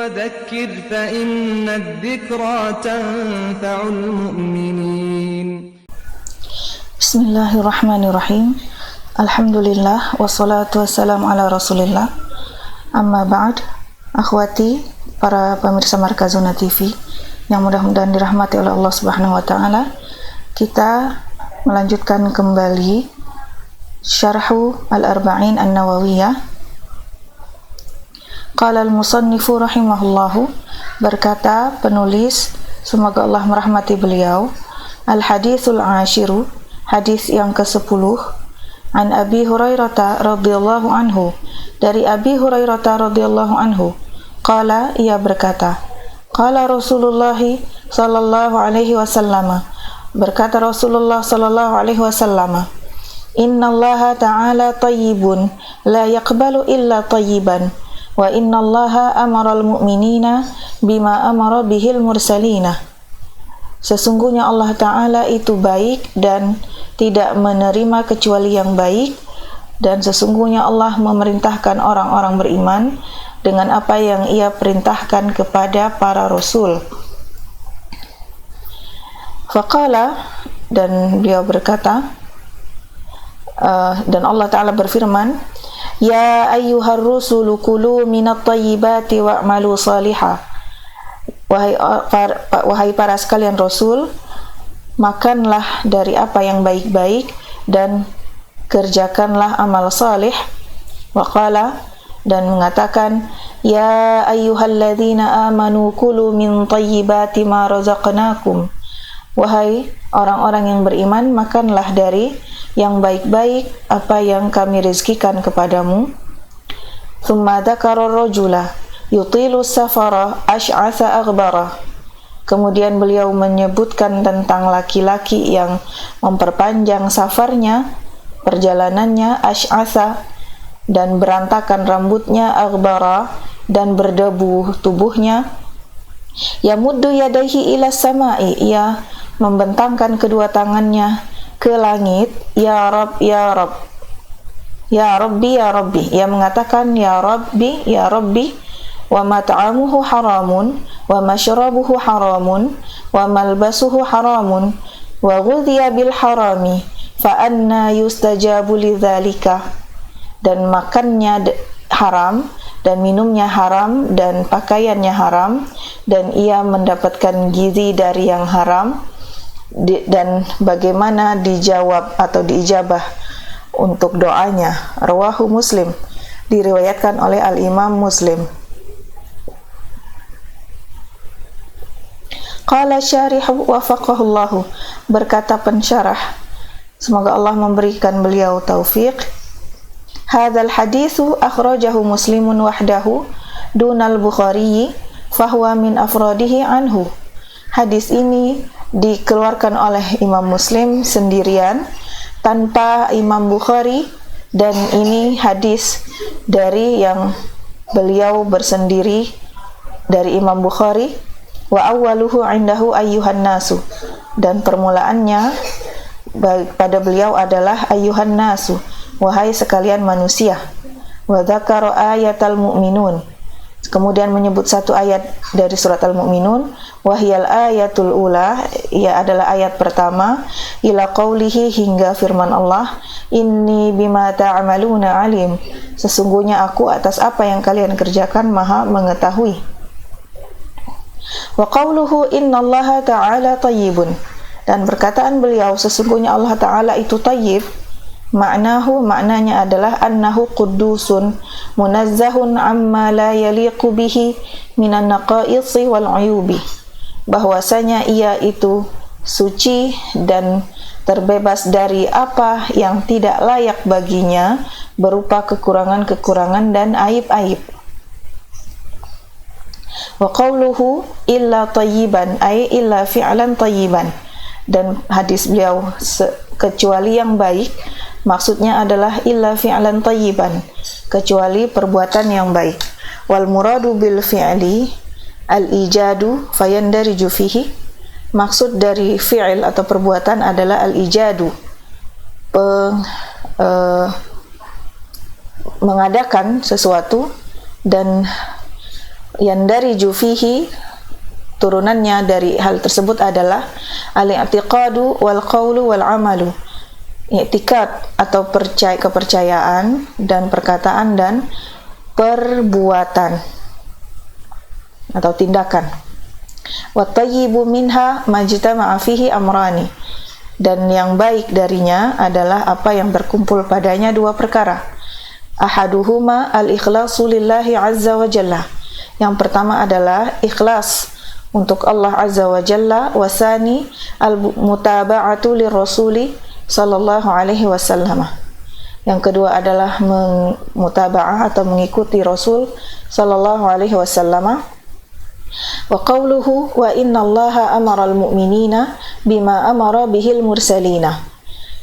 وذكر فإن الذكرى تنفع المؤمنين. بسم الله الرحمن الرحيم. Alhamdulillah wassalatu wassalamu ala rasulillah. Amma ba'd. Akhwati, para pemirsa Markazuna TV yang mudah-mudahan dirahmati oleh Allah Subhanahu wa taala, kita melanjutkan kembali Syarhu Al-Arba'in An-Nawawiyah. Qala al-musannifu rahimahullahu, berkata penulis, semoga Allah merahmati beliau, al-hadithul ashiru, hadis yang ke-10, an Abi Hurairah radhiyallahu anhu, dari Abi Hurairah radhiyallahu anhu, qala, ia berkata, qala Rasulullah sallallahu alaihi wasallam, berkata Rasulullah sallallahu alaihi wasallam, innallaha ta'ala tayyibun la yaqbalu illa tayyiban wa innallaha amaral mu'minina bima amara bihil mursalina. Sesungguhnya Allah Ta'ala itu baik dan tidak menerima kecuali yang baik, dan sesungguhnya Allah memerintahkan orang-orang beriman dengan apa yang ia perintahkan kepada para rasul. Faqala, dan beliau berkata, dan Allah Ta'ala berfirman, ya ayyuhar rusulu kulu minat tayyibati wa'malu salihah. Wahai para sekalian Rasul, makanlah dari apa yang baik-baik dan kerjakanlah amal salih. Waqala, dan mengatakan, ya ayyuhalladzina amanu kulu min tayyibati ma razaqnakum. Wahai orang-orang yang beriman, makanlah dari yang baik-baik apa yang kami rezekikan kepadamu. Tsumma dzakara rajula yutilu safara ash'atha aghbara. Kemudian beliau menyebutkan tentang laki-laki yang memperpanjang safarnya, perjalanannya, ash'atha, dan berantakan rambutnya, aghbara, dan berdebu tubuhnya. Yamuddu yadaihi ila samai, ia membentangkan kedua tangannya ke langit, ya Rabb, ya Rabb, ya Rabbi, ya Rabbi. Ia mengatakan, ya Rabbi, ya Rabbi. Wa mat'amuhu haramun wa mashrabuhu haramun wa malbasuhu haramun wa ghudhiya bil harami fa anna yustajabu lidzalika. Dan makannya haram dan minumnya haram dan pakaiannya haram, dan ia mendapatkan gizi dari yang haram, dan bagaimana dijawab atau diijabah untuk doanya. Rawahu Muslim, diriwayatkan oleh Al-Imam Muslim. Qala syarihu wafaqahullahu, berkata pensyarah, semoga Allah memberikan beliau taufik, hadzal haditsu akhrajahu Muslimun wahdahu dunal Bukhari fahuwa min afradihi anhu. Hadis ini dikeluarkan oleh Imam Muslim sendirian tanpa Imam Bukhari, dan ini hadis dari yang beliau bersendiri dari Imam Bukhari. Wa awwaluhu indahu ayyuhan nasu, dan permulaannya pada beliau adalah ayyuhan nasu, wahai sekalian manusia. Wa dzakara ayatal mu'minun, kemudian menyebut satu ayat dari surat Al-Mu'minun, wahyal ayatul ula, ia adalah ayat pertama, ila qaulihi, hingga firman Allah, inni bima ta'maluna alim, sesungguhnya aku atas apa yang kalian kerjakan maha mengetahui. Wa qawluhu innallaha ta'ala tayyibun, dan perkataan beliau sesungguhnya Allah Ta'ala itu tayyib, maknanya adalah annahu quddusun munazzahun amma la yaliqu bihi minan naqaisi wal uyubi, bahwasanya ia itu suci dan terbebas dari apa yang tidak layak baginya berupa kekurangan-kekurangan dan aib-aib. Wa qawluhu illa tayyiban, ay illa fi'lan tayyiban, dan hadis beliau kecuali yang baik, maksudnya adalah illa fi'lan tayyiban, kecuali perbuatan yang baik. Wal muradu bil fi'li al-ijadu fayandariju fihi, maksud dari fi'il atau perbuatan adalah al-ijadu, mengadakan sesuatu, dan yandariju fihi, turunannya dari hal tersebut adalah al-i'tiqadu wal qawlu wal amalu, i'tikad atau kepercayaan dan perkataan dan perbuatan atau tindakan. Wa tayyibu minha majtama'a fihi amrani, dan yang baik darinya adalah apa yang terkumpul padanya dua perkara. Ahaduhuma al-ikhlasu lillahi azza wa jalla, yang pertama adalah ikhlas untuk Allah azza wa jalla, wasani al-mutaba'atu lirrasuli sallallahu alaihi wasallam, yang kedua adalah mutaba'ah atau mengikuti Rasul sallallahu alaihi wasallam. Wa qawluhu wa innallaha amara al-mu'minina bima amara bihil mursalina,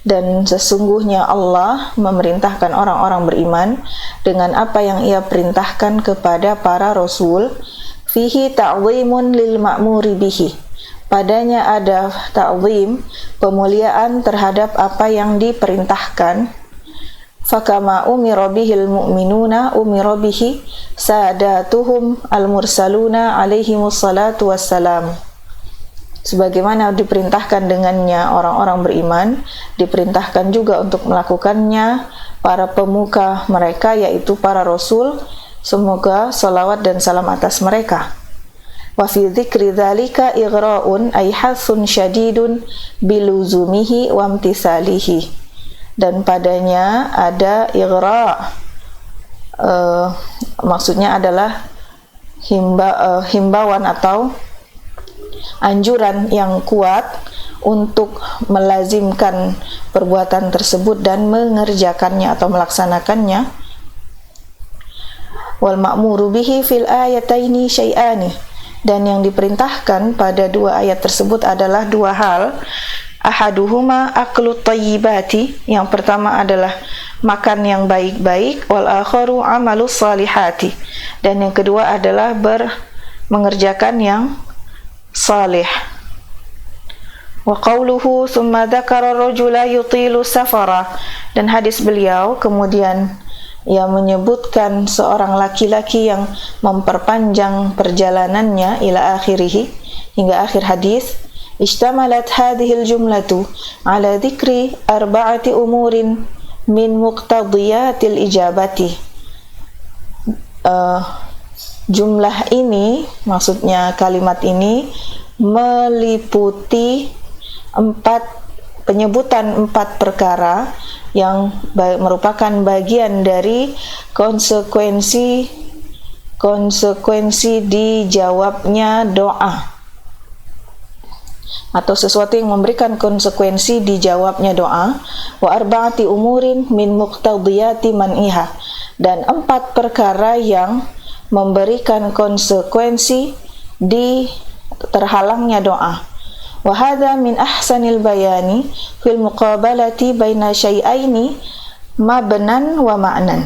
dan sesungguhnya Allah memerintahkan orang-orang beriman dengan apa yang ia perintahkan kepada para rasul. Fihi ta'zimun lil ma'muri bihi, padanya ada ta'zim, pemuliaan terhadap apa yang diperintahkan. Fakama umira bihil mu'minuna umira bihi sadatuhum al-mursaluna alaihimus salatu wassalam, sebagaimana diperintahkan dengannya orang-orang beriman, diperintahkan juga untuk melakukannya para pemuka mereka, yaitu para rasul, semoga salawat dan salam atas mereka. Wa fi dzikri dzalika ighra'un ay hasun syadidun biluzumihi wa imtisalihi, dan padanya ada ighra', maksudnya adalah himbauan atau anjuran yang kuat untuk melazimkan perbuatan tersebut dan mengerjakannya atau melaksanakannya. Wal ma'muru bihi fil ayataini syai'ani, dan yang diperintahkan pada dua ayat tersebut adalah dua hal. Ahaduhuma aklu tayyibati, yang pertama adalah makan yang baik-baik, wal akharu amalus salihati, dan yang kedua adalah mengerjakan yang salih. Wa qawluhu thumma dzakara rajula yutilu safara, dan hadis beliau kemudian ia menyebutkan seorang laki-laki yang memperpanjang perjalanannya ila akhirih, hingga akhir hadis. Ishtamalat hadhil jumlatu ala dzikri arba'ati umurin min muqtadiyatil ijabati. Jumlah ini, maksudnya kalimat ini meliputi penyebutan 4 perkara yang merupakan bagian dari konsekuensi dijawabnya doa, atau sesuatu yang memberikan konsekuensi dijawabnya doa. Wa arba'ati umurin min muqtadiyati man'iha, dan 4 perkara yang memberikan konsekuensi di terhalangnya doa. Wa hadza min ahsanil bayani fil muqabalati baina syai'aini mabnan wa ma'nan,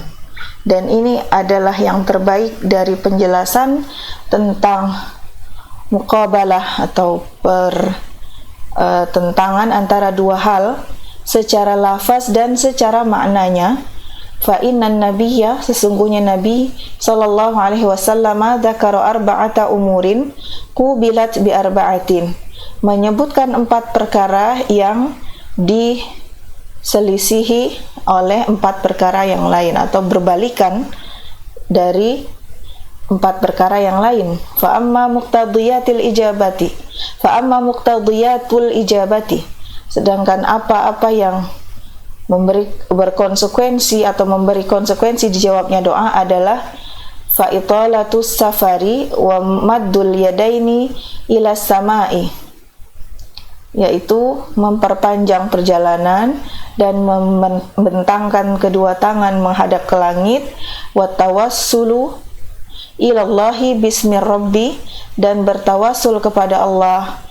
dan ini adalah yang terbaik dari penjelasan tentang muqabalah atau tentangan antara dua hal secara lafaz dan secara maknanya. Fa innan nabiyya, sesungguhnya Nabi sallallahu alaihi wasallam dzakara arba'ata umurin qubilat bi arba'atin, menyebutkan 4 perkara yang diselisihi oleh 4 perkara yang lain atau berbalikan dari 4 perkara yang lain. Fa amma muqtadiyatul ijabati, sedangkan apa-apa yang berkonsekuensi atau memberi konsekuensi dijawabnya doa adalah fa italatus safari wa maddul yadaini ila samai, yaitu memperpanjang perjalanan dan membentangkan kedua tangan menghadap ke langit. Wa tawassulu ilallahi bismi rabbi, dan bertawassul kepada Allah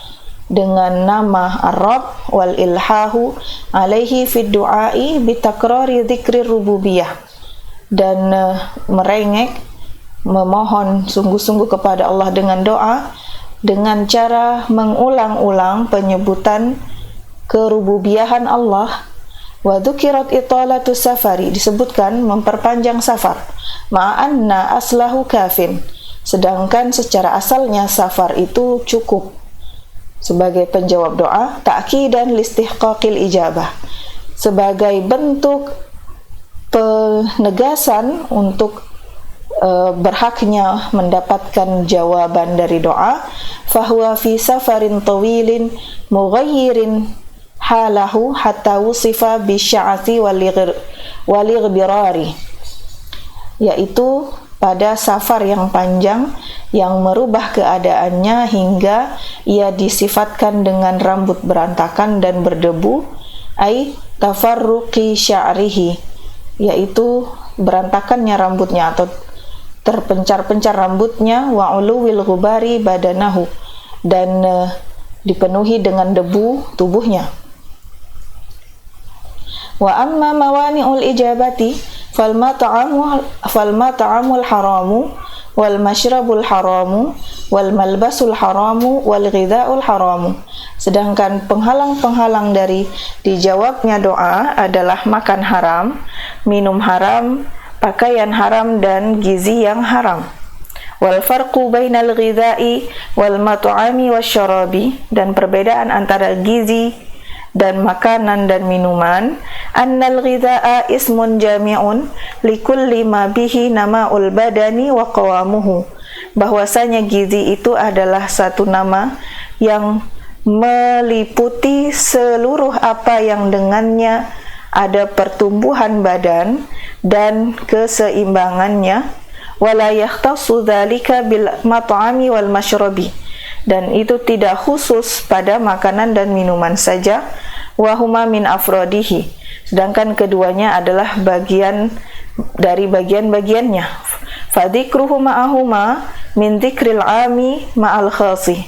dengan nama Ar-Rabb, wal ilhahu alaihi fid du'ai bitakrari dzikri rububiyah, dan merengek memohon sungguh-sungguh kepada Allah dengan doa dengan cara mengulang-ulang penyebutan kerububiyahan Allah. Wa dzukirat italatu safari, disebutkan memperpanjang safar, ma'anna aslahu kafin, sedangkan secara asalnya safar itu cukup sebagai penjawab doa, ta'kidan listihqaqil ijabah, sebagai bentuk penegasan untuk berhaknya mendapatkan jawaban dari doa. Fahuwa fi safarin tawilin mughayyirin halahu hatta wusifa bisya'ati walighbirari, yaitu pada safar yang panjang yang merubah keadaannya hingga ia disifatkan dengan rambut berantakan dan berdebu, ai tafarruqi sya'rihi, yaitu berantakannya rambutnya atau terpencar-pencar rambutnya, wa uluwil ghubari badanahu, dan dipenuhi dengan debu tubuhnya. Wa amma mawani'ul ijabati fal mat'amul haramu wal mashrabul haramu wal malbasul haramu wal ghidha'ul haramu. Sedangkan penghalang-penghalang dari dijawabnya doa adalah makan haram, minum haram, pakaian haram, dan gizi yang haram. Wal farqu bainal ghidha'i wal mat'ami wasyarabi, dan perbedaan antara gizi dan makanan dan minuman, annal ghidha'a ismun jami'un likulli ma bihi nama'ul badani wa qawamuhu, bahwasanya gizi itu adalah satu nama yang meliputi seluruh apa yang dengannya ada pertumbuhan badan dan keseimbangannya. Wala yakhtassu dzalika bil mat'ami wal masyrabi, dan itu tidak khusus pada makanan dan minuman saja. Wa huma min afrodihi, sedangkan keduanya adalah bagian dari bagian-bagiannya. Fadzikruhu ma'ahuma min dzikril 'ami ma'al khasi,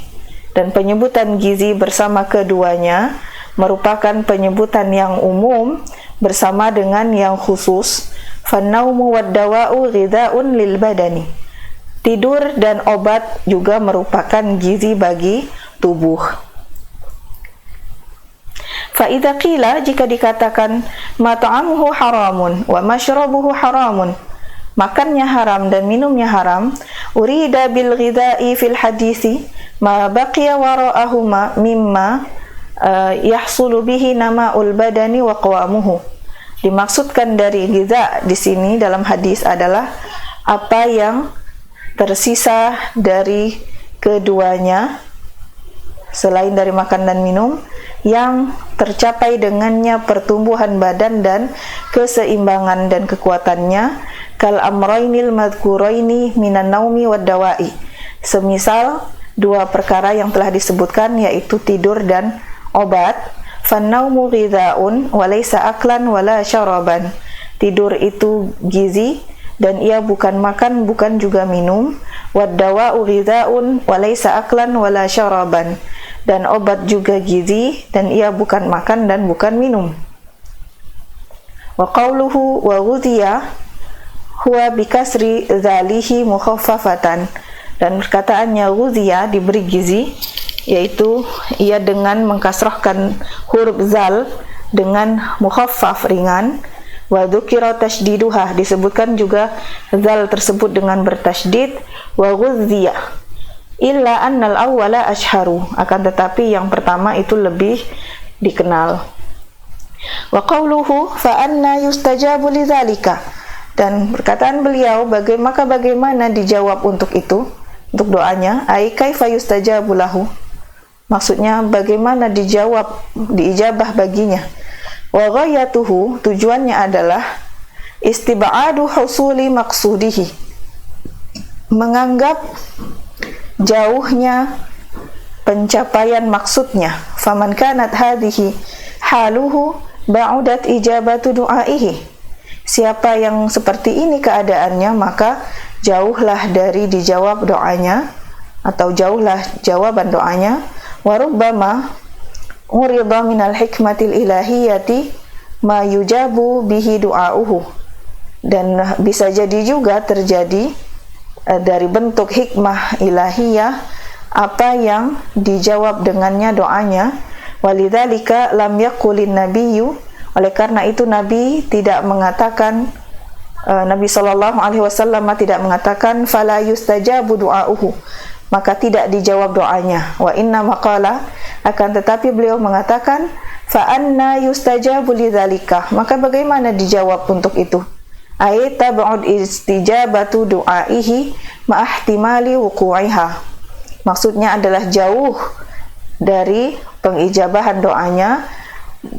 dan penyebutan gizi bersama keduanya merupakan penyebutan yang umum bersama dengan yang khusus. Fannaumu waddawa'u ghidha'un lil badani, tidur dan obat juga merupakan gizi bagi tubuh. Fa idza qila, jika dikatakan mat'amuhu haramun wa mashrabuhu haramun, makannya haram dan minumnya haram, urida bil ghidha'i fil hadisi ma baqiya wara'ahuma mimma yahsulu bihi nama'ul badani wa qawamuhu. Dimaksudkan dari ghidha di sini dalam hadis adalah apa yang tersisa dari keduanya selain dari makan dan minum, yang tercapai dengannya pertumbuhan badan dan keseimbangan dan kekuatannya. Kal amrainil madhkuraini minan naumi wad dawa'i, semisal dua perkara yang telah disebutkan, yaitu tidur dan obat. Fannaumu ghidha'un wa laysa aklan wala syaraban, tidur itu gizi dan ia bukan makan bukan juga minum. Wad dawa'u ghidha'un wa laysa aklan wala syaraban, dan obat juga gizi dan ia bukan makan dan bukan minum. Wa qawluhu wa ghudhiya huwa bikasri dzalihi mukhaffafatan, dan perkataannya ghudhiya diberi gizi, yaitu ia dengan mengkasrahkan huruf zal dengan mukhaffaf ringan. Wa dzukira tashdiduha, disebutkan juga zal tersebut dengan bertasydid. Wa ghudhiya illa annal awwala ashharu, akan tetapi yang pertama itu lebih dikenal. Wa qawluhu fa anna yustajabu lidzalika, dan perkataan beliau bagaimana dijawab untuk itu, untuk doanya, ai kaifa yustajabu lahu, maksudnya bagaimana dijawab, diijabah baginya. Wa ghayatuhu, tujuannya adalah istib'adu husuli maqsudihi, menganggap jauhnya pencapaian maksudnya. Faman kanat hadhihi haluhu ba'udat ijabatu du'aihi, siapa yang seperti ini keadaannya, maka jauhlah dari dijawab doanya atau jauhlah jawaban doanya. Wa rubbama urida minal hikmatil ilahiyati ma yujabu bihi du'auhu, dan bisa jadi juga terjadi dari bentuk hikmah ilahiyah apa yang dijawab dengannya doanya. Walidzalika lam yaqulin nabiyyu, oleh karena itu Nabi tidak mengatakan Nabi SAW tidak mengatakan fala yustajabu du'auhu, maka tidak dijawab doanya. Wa inna maqala, akan tetapi beliau mengatakan fa anna yustajabu lidzalika, maka bagaimana dijawab untuk itu? Ai tab'ud istijabatu du'aihi ma'ahtimali wuqu'iha, maksudnya adalah jauh dari pengijabahan doanya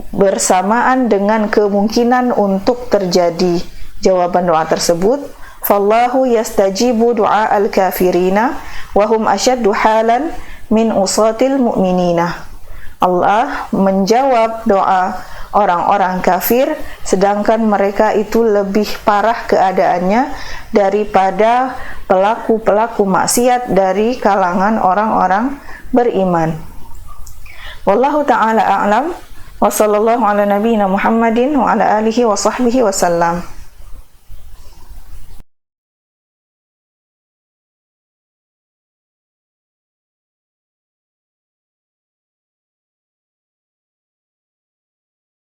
bersamaan dengan kemungkinan untuk terjadi jawaban doa tersebut. Fallahu yastajibu du'a al-kafirina wa hum asyaddu halan min usatil mu'minina. Allah menjawab doa orang-orang kafir, sedangkan mereka itu lebih parah keadaannya daripada pelaku-pelaku maksiat dari kalangan orang-orang beriman. Wallahu ta'ala a'lam, wa sallallahu ala nabiyyina Muhammadin wa ala alihi wa sahbihi wa sallam.